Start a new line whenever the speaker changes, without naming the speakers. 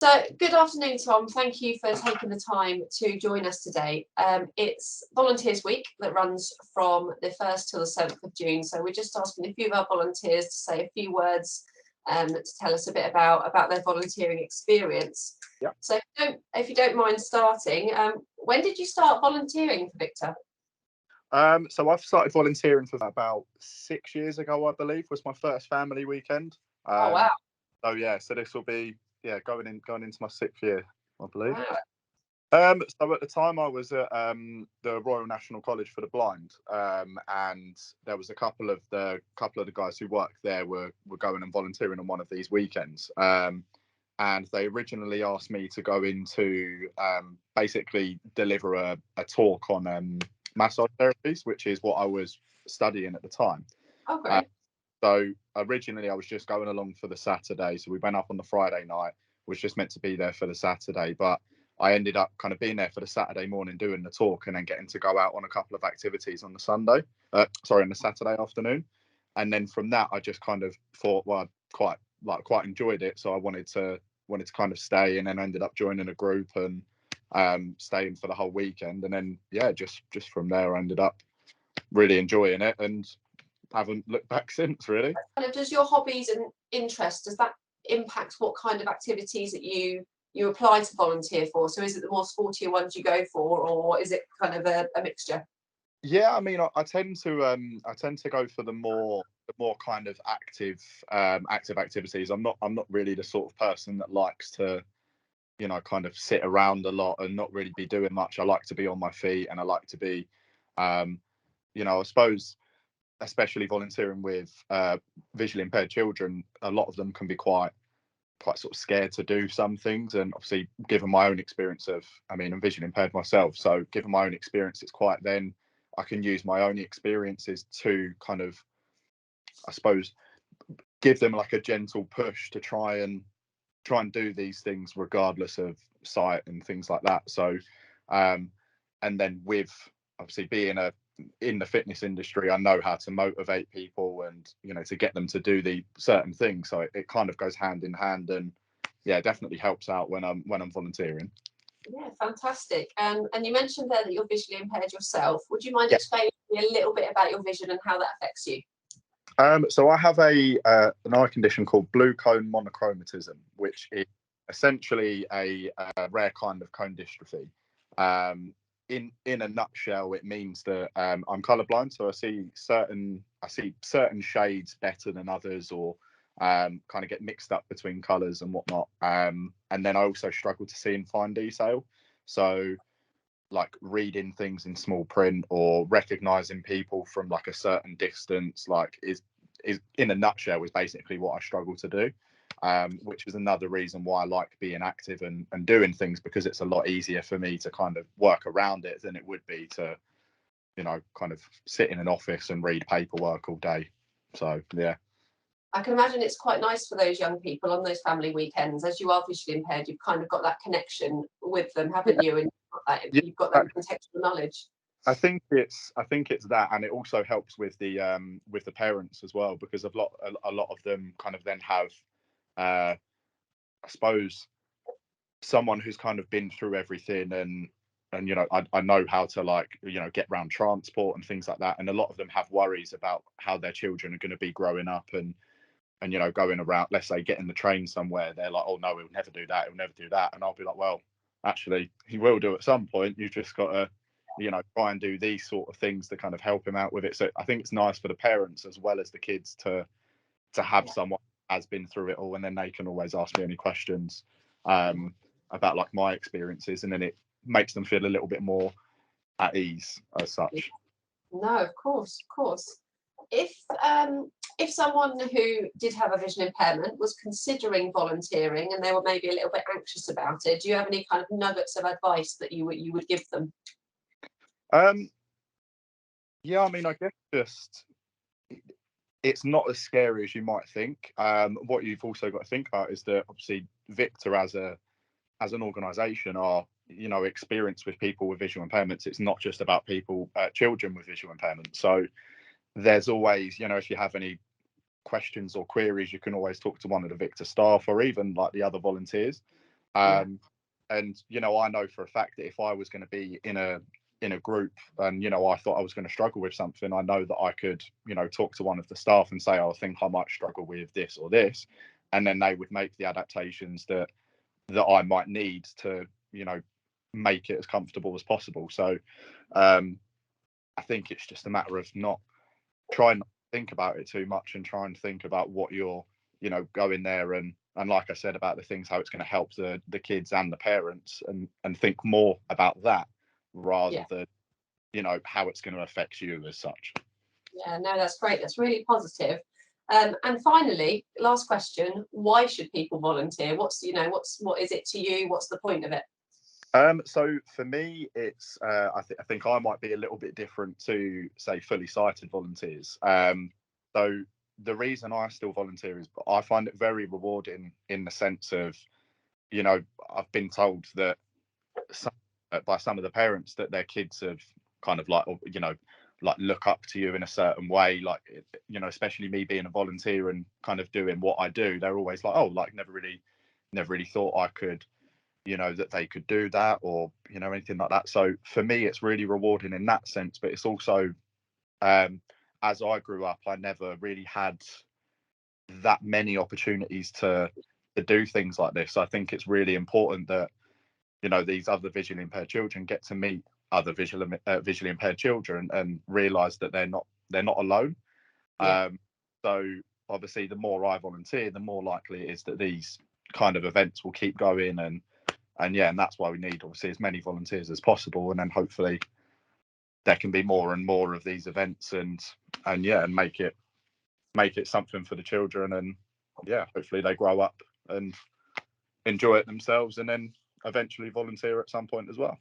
So, good afternoon, Tom. Thank you for taking the time to join us today. It's Volunteers Week that runs from the 1st till the 7th of June. So, we're just asking a few of our volunteers to say a few words to tell us a bit about their volunteering experience.
Yeah.
So, if you don't mind starting, when did you start volunteering for VICTA?
So I've started volunteering for about 6 years ago, I believe, was my first family weekend.
Oh, wow.
So yeah, so this will be going into my 6th year, I believe.
Wow.
So at the time I was at the Royal National College for the Blind, and there was a couple of the guys who worked there were going and volunteering on one of these weekends. And they originally asked me to go into basically deliver a talk on massage therapies, which is what I was studying at the time.
Okay.
So originally I was just going along for the Saturday. So we went up on the Friday night, was just meant to be there for the Saturday, but I ended up kind of being there for the Saturday morning doing the talk and then getting to go out on a couple of activities on the on the Saturday afternoon. And then from that, I just kind of thought, well, I quite enjoyed it. So I wanted to kind of stay, and then ended up joining a group and staying for the whole weekend. And then, yeah, just from there, I ended up really enjoying it and haven't looked back since, really.
Kind of, does your hobbies and interests, does that impact what kind of activities that you apply to volunteer for? So is it the more sportier ones you go for, or is it kind of a mixture?
Yeah, I mean, I tend to go for the more kind of active activities. I'm not really the sort of person that likes to, kind of sit around a lot and not really be doing much. I like to be on my feet, and I like to be, I suppose, especially volunteering with visually impaired children, a lot of them can be quite sort of scared to do some things. And obviously, given my own experience I'm visually impaired myself, so given my own experience, it's quite, then I can use my own experiences to kind of, I suppose, give them like a gentle push to try and do these things regardless of sight and things like that. So and then, with obviously being in the fitness industry, I know how to motivate people and, to get them to do the certain things. So it kind of goes hand in hand, and yeah, it definitely helps out when I'm volunteering.
Yeah, fantastic. And you mentioned there that you're visually impaired yourself. Would you mind
Yeah.
explaining to me a little bit about your vision and how that affects you?
So I have an eye condition called blue cone monochromatism, which is essentially a rare kind of cone dystrophy. In a nutshell, it means that I'm colorblind, so I see certain shades better than others, or kind of get mixed up between colors and whatnot. And then I also struggle to see in fine detail. So, like, reading things in small print or recognizing people from like a certain distance, like, is in a nutshell is basically what I struggle to do. Which is another reason why I like being active and doing things, because it's a lot easier for me to kind of work around it than it would be to, kind of sit in an office and read paperwork all day. So yeah.
I can imagine it's quite nice for those young people on those family weekends. As you are visually impaired, you've kind of got that connection with them, haven't you? And
Yeah,
you've got that contextual knowledge.
I think it's that, and it also helps with the parents as well, because a lot of them kind of then have, I suppose, someone who's kind of been through everything, and I know how to, like, get around transport and things like that, and a lot of them have worries about how their children are going to be growing up, and going around, let's say getting the train somewhere, they're like, oh no, he'll never do that, and I'll be like, well, actually he will do at some point. You've just got to try and do these sort of things to kind of help him out with it. So I think it's nice for the parents as well as the kids to have someone who has been through it all, and then they can always ask me any questions about, like, my experiences, and then it makes them feel a little bit more at ease as such.
No, of course, of course. If someone who did have a vision impairment was considering volunteering and they were maybe a little bit anxious about it, do you have any kind of nuggets of advice that you would give them?
um yeah, I mean, I guess just, it's not as scary as you might think. What you've also got to think about is that obviously VICTA as an organisation are, experienced with people with visual impairments. It's not just about children with visual impairments. So there's always, if you have any questions or queries, you can always talk to one of the VICTA staff, or even like the other volunteers. And I know for a fact that if I was going to be in a group and I thought I was going to struggle with something, I know that I could talk to one of the staff and say, oh, I think I might struggle with this or this, and then they would make the adaptations that I might need to make it as comfortable as possible. So I think it's just a matter of not trying not to think about it too much and try and think about what you're going there and like I said about the things, how it's going to help the kids and the parents, and think more about that rather than how it's going to affect you as such.
Yeah, no, that's great. That's really positive. And finally, last question: why should people volunteer? What is it to you? What's the point of it?
So for me, it's I think I might be a little bit different to say fully sighted volunteers. So the reason I still volunteer is I find it very rewarding in the sense of I've been told that by some of the parents that their kids have kind of like look up to you in a certain way, like especially me being a volunteer and kind of doing what I do, they're always like, oh, like never really thought I could that they could do that or anything like that. So for me it's really rewarding in that sense, but it's also as I grew up I never really had that many opportunities to do things like this. So I think it's really important that these other visually impaired children get to meet other visually impaired children and realize that they're not alone. So obviously the more I volunteer, the more likely it is that these kind of events will keep going, and that's why we need obviously as many volunteers as possible, and then hopefully there can be more and more of these events and make it something for the children, and hopefully they grow up and enjoy it themselves and then eventually volunteer at some point as well.